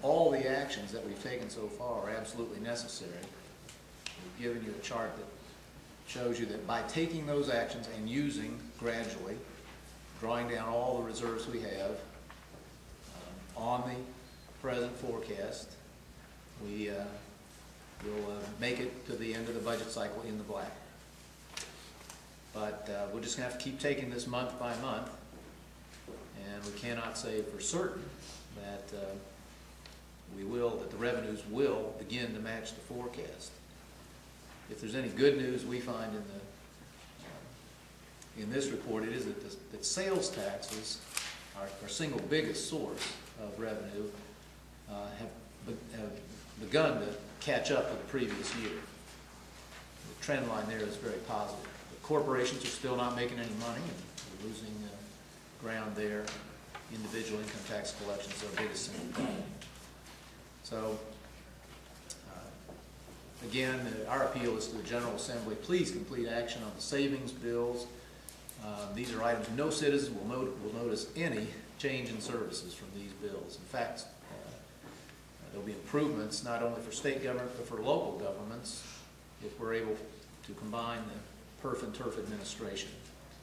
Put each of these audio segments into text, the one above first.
all the actions that we've taken so far are absolutely necessary. We've given you a chart that shows you that by taking those actions and using gradually, drawing down all the reserves we have on the present forecast, we will make it to the end of the budget cycle in the black. But we're just going to have to keep taking this month by month, and we cannot say for certain that that the revenues will begin to match the forecast. If there's any good news we find in this report, it is that sales taxes, our single biggest source of revenue, have begun to catch up with the previous year. The trend line there is very positive. The corporations are still not making any money, and we're losing ground there. Individual income tax collections are our biggest single problem. So, again, our appeal is to the General Assembly, please complete action on the savings bills. These are items no citizen will notice any change in services from these bills. In fact, there'll be improvements not only for state government but for local governments if we're able to combine the PERF and TURF administration,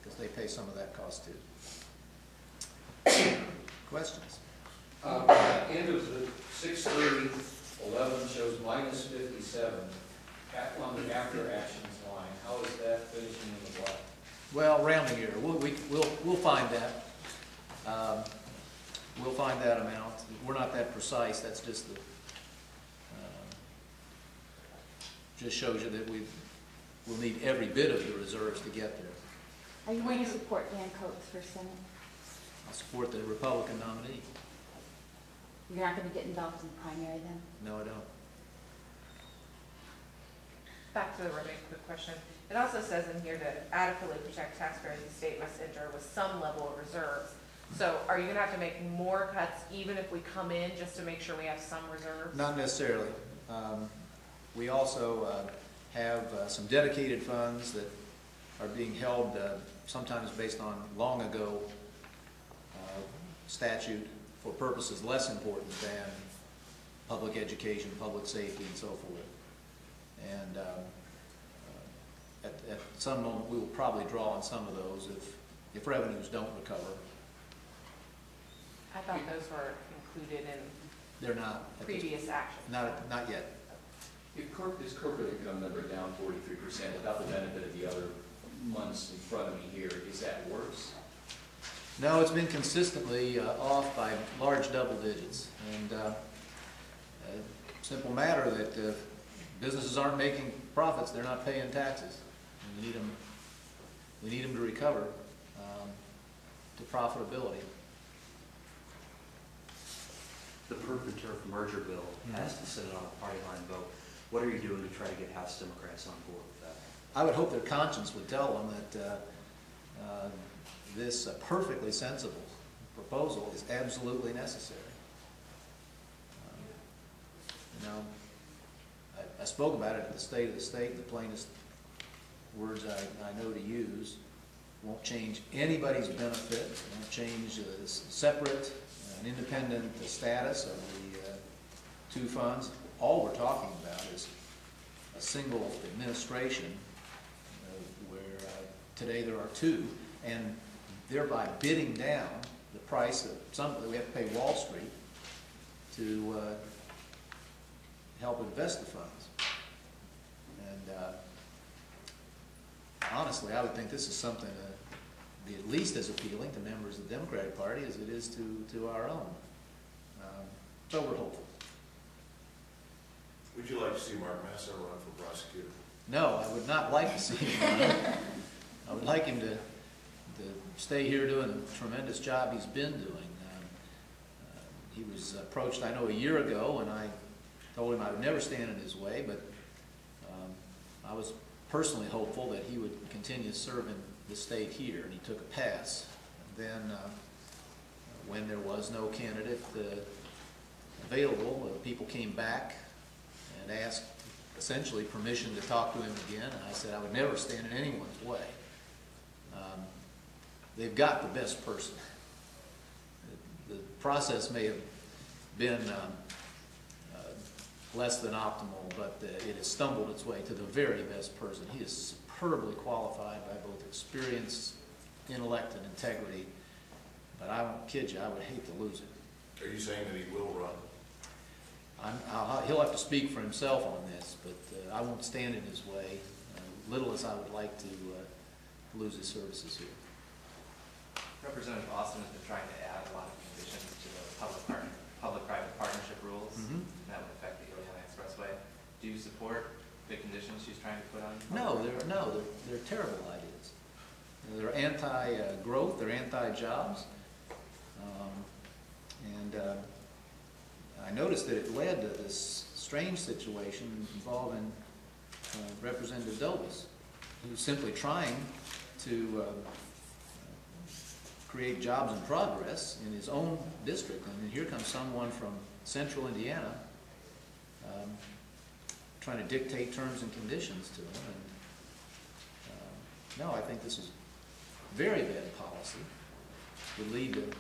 because they pay some of that cost too. Questions? End of the 6/30/11 shows minus 57 on the after actions line. How is that finishing in the black? Well, rounding error. We'll find that. We'll find that amount. We're not that precise. That's just the just shows you that we'll need every bit of the reserves to get there. Are you going to support Dan Coates for Senate? I'll support the Republican nominee. You're not going to get involved in the primary then? No, I don't. Back to the really quick question. It also says in here that adequately protect taxpayers, the state must enter with some level of reserves. So are you going to have to make more cuts even if we come in just to make sure we have some reserves? Not necessarily. We also have some dedicated funds that are being held sometimes based on long ago statute for purposes less important than public education, public safety, and so forth. And at some moment we will probably draw on some of those if revenues don't recover. I thought those were included in They're not previous actions. Not yet. If this corporate income number down 43% without the benefit of the other months in front of me here, is that worse? No, it's been consistently off by large double digits. And simple matter that if businesses aren't making profits, they're not paying taxes. And we need them to recover to profitability. The PERF and TURF merger bill has to sit on a party line vote. What are you doing to try to get House Democrats on board with that? I would hope their conscience would tell them that this perfectly sensible proposal is absolutely necessary. I spoke about it at the State of the State. The plainest words I know to use. Won't change anybody's benefit. It won't change the separate and independent status of the two funds. All we're talking about is a single administration where today there are two, and thereby bidding down the price of some that we have to pay Wall Street to help invest the funds. And honestly, I would think this is something to be at least as appealing to members of the Democratic Party as it is to our own. So we're hopeful. Would you like to see Mark Massa run for prosecutor? No, I would not like to see him run. I would like him to stay here doing the tremendous job he's been doing. He was approached, I know, a year ago, and I told him I would never stand in his way, but I was personally hopeful that he would continue to serve in the state here, and he took a pass. And then when there was no candidate available, people came back and asked essentially permission to talk to him again, and I said I would never stand in anyone's way. They've got the best person. The process may have been less than optimal, but it has stumbled its way to the very best person. He is superbly qualified by both experience, intellect, and integrity, but I won't kid you, I would hate to lose it. Are you saying that he will run? He'll have to speak for himself on this, but I won't stand in his way, little as I would like to lose his services here. Representative Austin has been trying to add a lot of conditions to the public-private partnership rules. That would affect the Ileana Expressway. Do you support the conditions she's trying to put on? No, they're terrible ideas. They're anti-growth, they're anti-jobs. I noticed that it led to this strange situation involving Representative Dobus, who's simply trying to create jobs and progress in his own district. And here comes someone from central Indiana trying to dictate terms and conditions to him. And no, I think this is very bad policy. Would lead to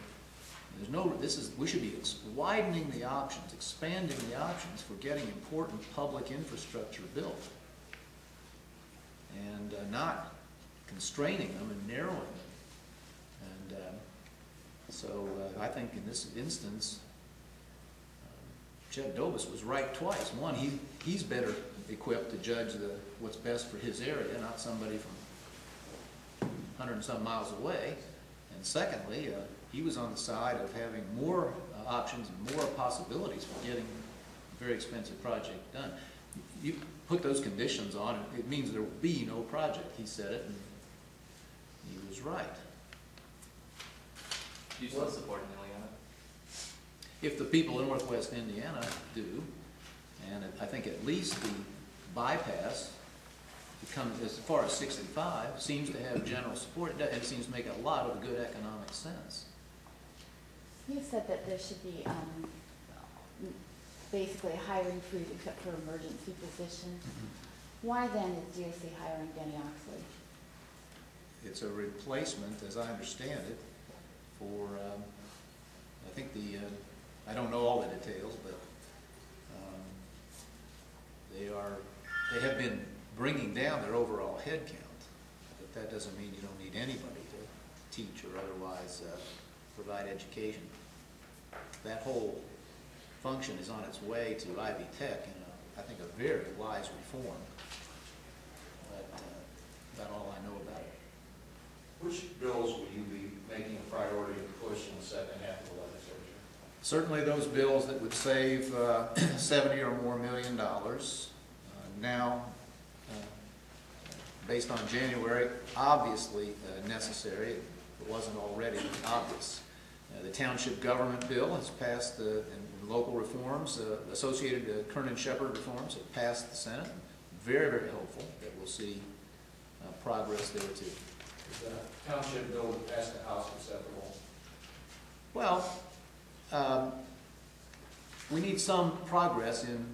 we should be widening the options, expanding the options for getting important public infrastructure built, and not constraining them and narrowing them. And so I think in this instance, Jed Dobus was right twice. One, he's better equipped to judge what's best for his area, not somebody from 100 and some miles away. And secondly, he was on the side of having more options and more possibilities for getting a very expensive project done. You put those conditions on it, it means there will be no project. He said it, and he was right. Do you still support Ileana? If the people in Northwest Indiana do, and I think at least the bypass, as far as 65, seems to have general support, and it seems to make a lot of good economic sense. You said that there should be basically a hiring freeze except for emergency positions. Why then is DOC hiring Denny Oxley? It's a replacement, as I understand it, for, I think I don't know all the details, but they have been bringing down their overall head count, but that doesn't mean you don't need anybody to teach or otherwise provide education. That whole function is on its way to Ivy Tech in I think a very wise reform, but about all I know about it. Which bills will you be making a priority to push in the second half of the legislature? Certainly those bills that would save $70 or more million now, based on January, obviously necessary. It wasn't already obvious. The township government bill has passed, and local reforms, associated Kernan-Shepard reforms have passed the Senate. Very, very hopeful that we'll see progress there too. Is the township bill that passed the House acceptable? Well, we need some progress in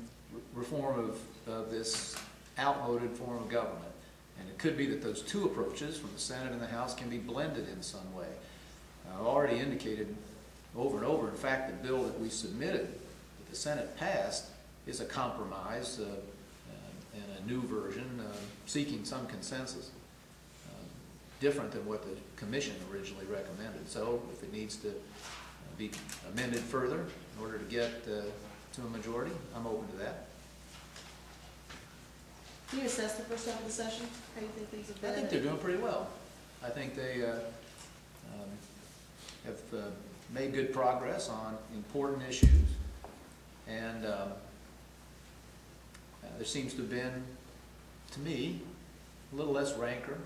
reform of this outmoded form of government. And it could be that those two approaches from the Senate and the House can be blended in some way. I've already indicated over and over, in fact, the bill that we submitted, that the Senate passed, is a compromise and a new version, seeking some consensus, different than what the Commission originally recommended. So if it needs to be amended further in order to get to a majority, I'm open to that. Can you assess the first half of the session? How do you think things have been? I think they're doing pretty well. I think they have made good progress on important issues, and there seems to have been, to me, a little less rancor,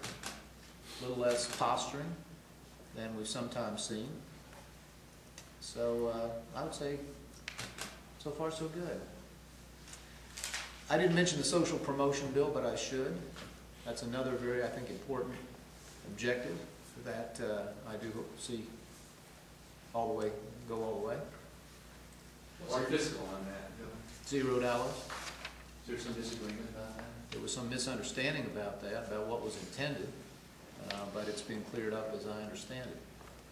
a little less posturing than we've sometimes seen. So I would say so far so good. I didn't mention the social promotion bill, but I should. That's another very, I think, important objective that I do hope to see go all the way. What's your fiscal on that? $0. Is there some disagreement about that? There was some misunderstanding about that, about what was intended, but it's been cleared up as I understand it.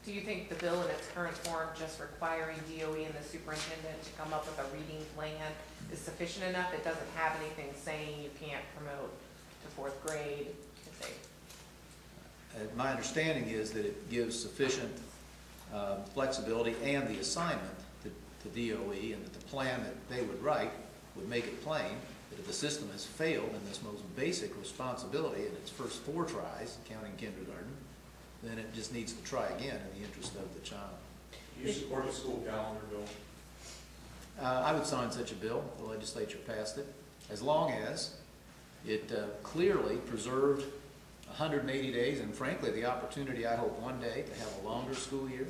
Do you think the bill in its current form, just requiring DOE and the superintendent to come up with a reading plan, is sufficient enough? It doesn't have anything saying you can't promote to fourth grade if they. My understanding is that it gives sufficient flexibility and the assignment to DOE, and that the plan that they would write would make it plain that if the system has failed in this most basic responsibility in its first 4 tries, counting kindergarten, then it just needs to try again in the interest of the child. Do you support the school calendar bill? I would sign such a bill if the legislature passed it, as long as it clearly preserved 180 days, and frankly, the opportunity, I hope, one day to have a longer school year.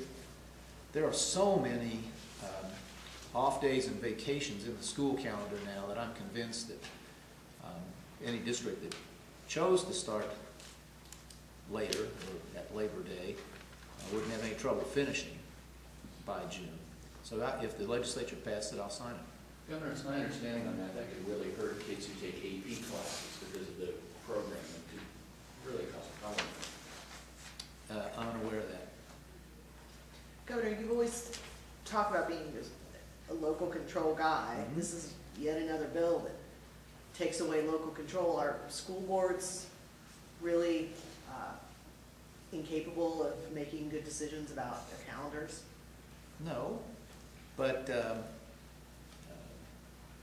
There are so many off days and vacations in the school calendar now that I'm convinced that any district that chose to start later, or at Labor Day, wouldn't have any trouble finishing by June. So if the legislature passed it, I'll sign it. Governor, it's my understanding on that could really hurt kids who take AP classes because of the program. It could really cause a problem. I'm unaware of that. Governor, you've always talked about being a local control guy. Mhm. This is yet another bill that takes away local control. Are school boards really incapable of making good decisions about their calendars? No, but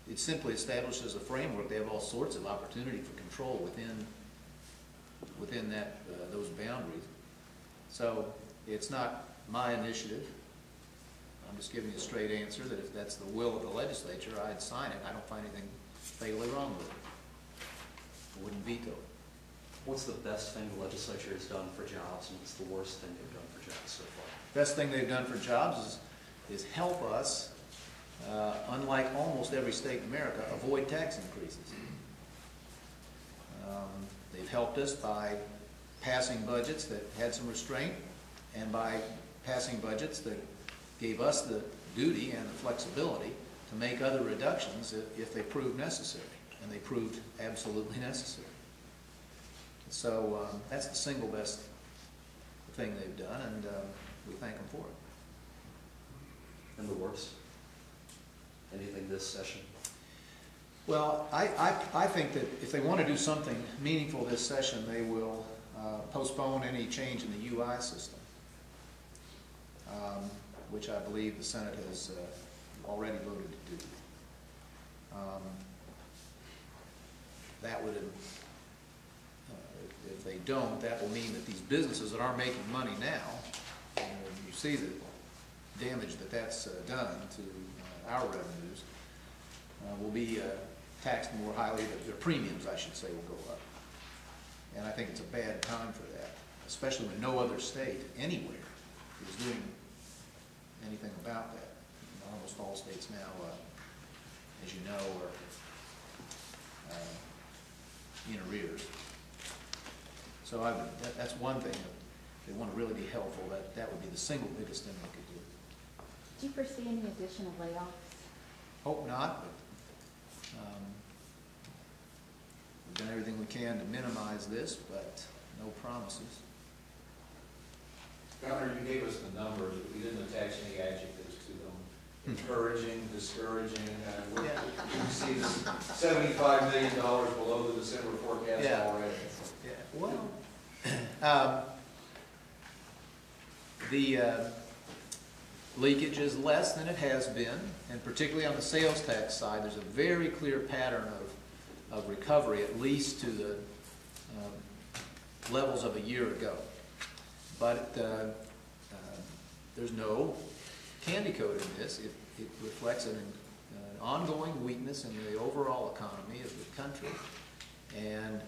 it simply establishes a framework. They have all sorts of opportunity for control within that those boundaries. So it's not my initiative. I'm just giving you a straight answer that if that's the will of the legislature, I'd sign it. I don't find anything fatally wrong with it. I wouldn't veto it. What's the best thing the legislature has done for jobs, and what's the worst thing they've done for jobs so far? Best thing they've done for jobs is help us, unlike almost every state in America, avoid tax increases. They've helped us by passing budgets that had some restraint, and by passing budgets that gave us the duty and the flexibility to make other reductions if they proved necessary, and they proved absolutely necessary. So that's the single best thing they've done, and we thank them for it. And the worst? Anything this session? Well, I think that if they want to do something meaningful this session, they will postpone any change in the UI system, which I believe the Senate has already voted to do. That would, if they don't, that will mean that these businesses that are making money now, you see the damage that that's done to our revenues, will be taxed more highly. Their premiums, I should say, will go up. And I think it's a bad time for that, especially when no other state anywhere is doing anything about that. Almost all states now, as you know, are in arrears. So that's one thing. If they want to really be helpful, that would be the single biggest thing they could do. Do you foresee any additional layoffs? Hope not, but we've done everything we can to minimize this, but no promises. Governor, you gave us the numbers, but we didn't attach any adjectives to them. Encouraging, discouraging, you see this $75 million below the December forecast Yeah. already. Yeah, well, the leakage is less than it has been, and particularly on the sales tax side, there's a very clear pattern of recovery, at least to the levels of a year ago. But there's no candy coat in this. It reflects an ongoing weakness in the overall economy of the country, and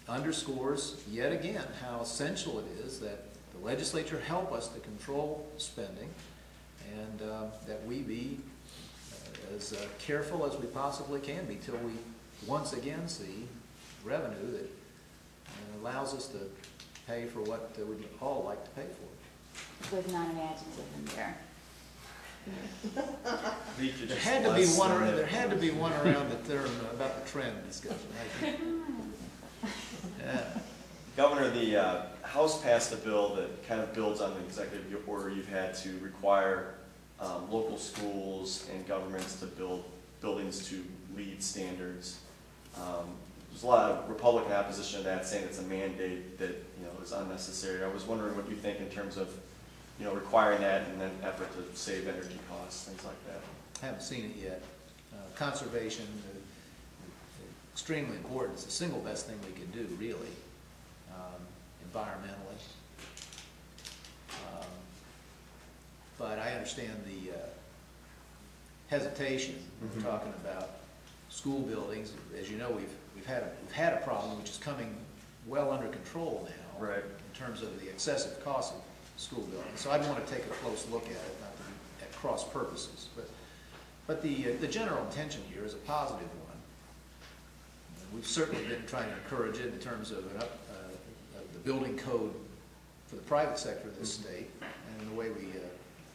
underscores yet again how essential it is that the legislature help us to control spending, and that we be as careful as we possibly can be till we once again see revenue that allows us to pay for what we'd all like to pay for. There's not an adjective in there. There had to be one. There had to be one around the term about the trend discussion. Yeah. Governor, the House passed a bill that kind of builds on the executive order you've had to require local schools and governments to build buildings to LEED standards. There's a lot of Republican opposition to that, saying it's a mandate that is unnecessary. I was wondering what you think in terms of requiring that in an effort to save energy costs, things like that. I haven't seen it yet. Conservation, extremely important. It's the single best thing we can do, really, environmentally. But I understand the hesitation when we're talking about school buildings. As you know, we've had a problem which is coming well under control now, right, in terms of the excessive cost of school buildings. So I'd want to take a close look at it, not to be at cross purposes. But the general intention here is a positive one. We've certainly been trying to encourage it in terms of the building code for the private sector of this state and in the way we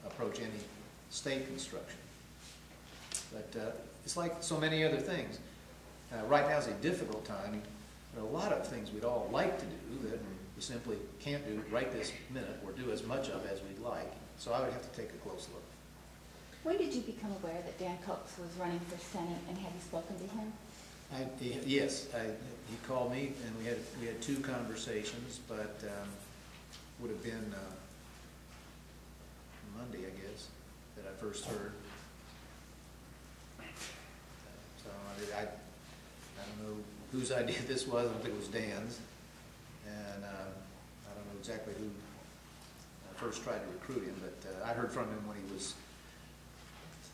approach any state construction. But it's like so many other things. Right now is a difficult time. There are a lot of things we'd all like to do that we simply can't do right this minute or do as much of as we'd like. So I would have to take a close look. When did you become aware that Dan Cox was running for Senate, and have you spoken to him? Yes, he called me and we had two conversations, but would have been Monday, I guess, that I first heard. So I don't know whose idea this was. I don't think it was Dan's, and I don't know exactly who first tried to recruit him, but I heard from him when he was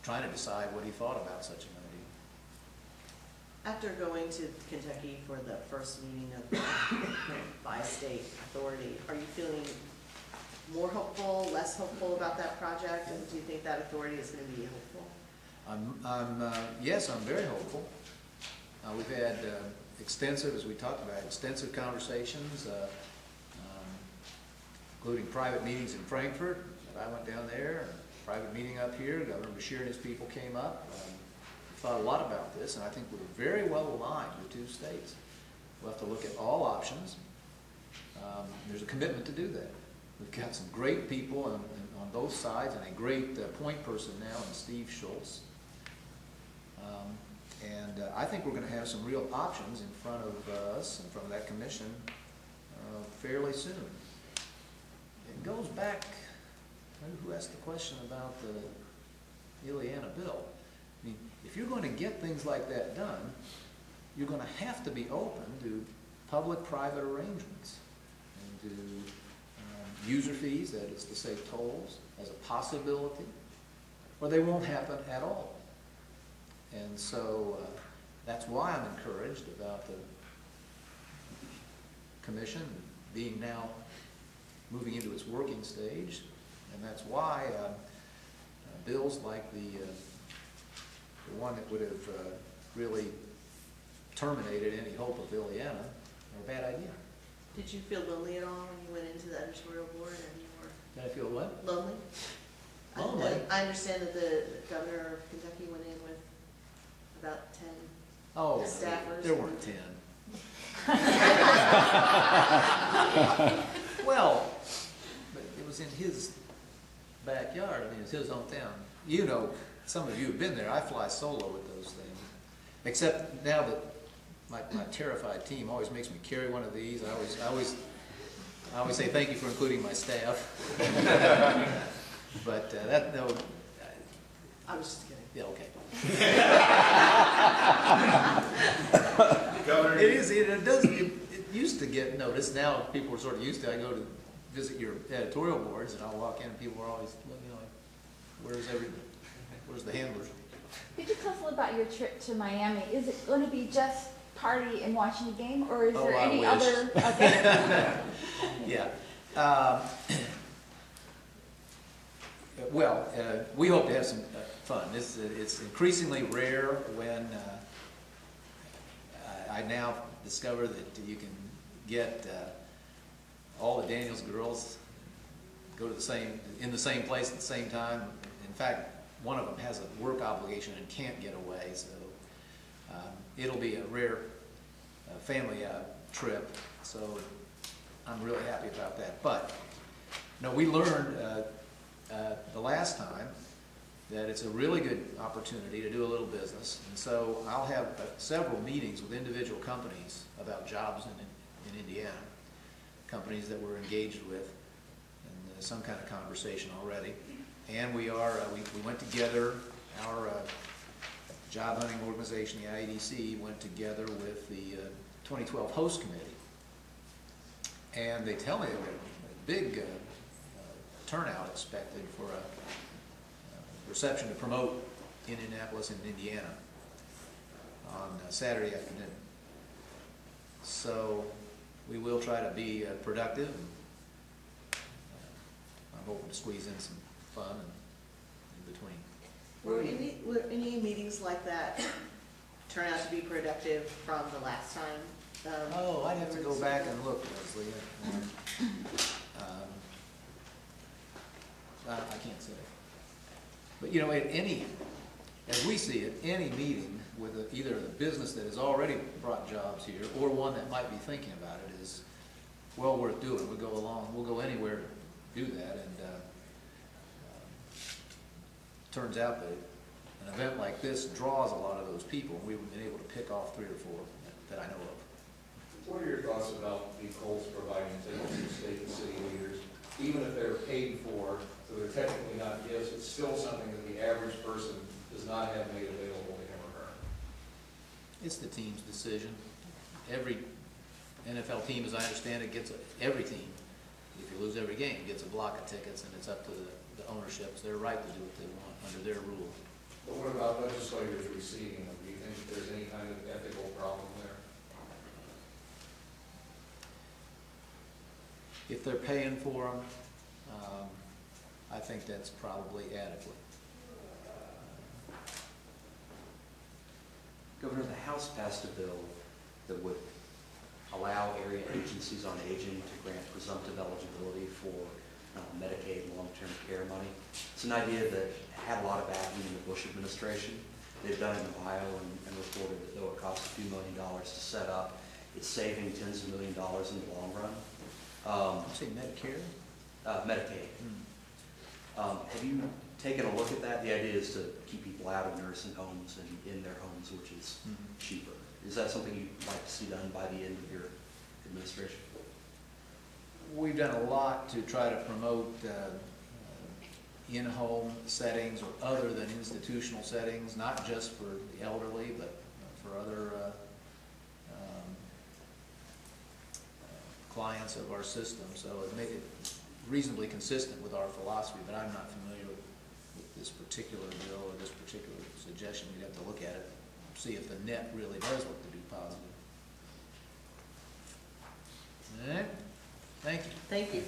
trying to decide what he thought about such an idea. After going to Kentucky for the first meeting of the bi-state authority, are you feeling more hopeful, less hopeful about that project? And do you think that authority is going to be hopeful? Yes, I'm very hopeful. We've had extensive, as we talked about, extensive conversations, including private meetings in Frankfurt. I went down there, a private meeting up here. Governor Beshear and his people came up. We thought a lot about this, and I think we're very well aligned with two states. We'll have to look at all options. There's a commitment to do that. We've got some great people on both sides, and a great point person now in Steve Schultz. And I think we're going to have some real options in front of us, in front of that commission, fairly soon. It goes back, who asked the question about the Ileana bill? I mean, if you're going to get things like that done, you're going to have to be open to public-private arrangements and to user fees, that is to say tolls, as a possibility, or they won't happen at all. And so that's why I'm encouraged about the commission being now moving into its working stage, and that's why bills like the one that would have really terminated any hope of Ileana are a bad idea. Did you feel lonely at all when you went into the editorial board and you were Did I feel what? lonely? Lonely? I understand that the governor of Kentucky went in with about 10 Oh, staffers. there weren't 10. Well, but it was in his backyard. I mean, it's his hometown. You know, some of you have been there. I fly solo with those things. Except now that my terrified team always makes me carry one of these. I always say thank you for including my staff. But no. I was just kidding. Yeah, okay. Governor, It used to get noticed. Now people are sort of used to it. I go to visit your editorial boards, and I'll walk in, and people are always, where's the handlers? Could you tell us a little about your trip to Miami? Is it going to be just party and watching the game, or is there any other? Okay. Yeah. Well, we hope to have some fun. It's increasingly rare when I now discover that you can get all the Daniels girls go to in the same place at the same time. In fact, one of them has a work obligation and can't get away, so it'll be a rare family trip. So I'm really happy about that. But, no, we learned the last time that it's a really good opportunity to do a little business. And so I'll have several meetings with individual companies about jobs in Indiana, companies that we're engaged with, and some kind of conversation already. And we went together, our job hunting organization, the IEDC, went together with the 2012 host committee. And they tell me there a big turnout expected for a reception to promote Indianapolis and Indiana on Saturday afternoon. So we will try to be productive. I'm hoping to squeeze in some fun in between. Were any meetings like that turn out to be productive from the last time? Oh, I'd have to go back and look, Leslie. I can't say. But you know, as we see it, any meeting with either a business that has already brought jobs here or one that might be thinking about it is well worth doing. We'll go anywhere to do that, and turns out that an event like this draws a lot of those people, and we've been able to pick off 3 or 4 that I know of. What are your thoughts about the Colts providing tickets to state and city leaders, even if they're paid for, so they're technically not gifts, it's still something that the average person does not have made available to him or her? It's the team's decision. Every NFL team, as I understand it, every team, if you lose every game, gets a block of tickets, and it's up to the ownership. It's their right to do what they want under their rule. But what about legislators receiving them? Do you think there's any kind of ethical problem there? If they're paying for them, I think that's probably adequate. Governor, the House passed a bill that would allow area agencies on aging to grant presumptive eligibility for Medicaid long-term care money. It's an idea that had a lot of backing in the Bush administration. They've done it in Ohio and reported that though it costs a few $1 million to set up, it's saving tens of $millions in the long run. You say Medicare? Medicaid. Have you taken a look at that? The idea is to keep people out of nursing homes and in their homes, which is cheaper. Is that something you'd like to see done by the end of your administration? We've done a lot to try to promote in-home settings or other than institutional settings, not just for the elderly, but for other clients of our system. So it made it reasonably consistent with our philosophy, but I'm not familiar with this particular bill or this particular suggestion. We'd have to look at it, see if the net really does look to be positive. All right. Thank you. Thank you.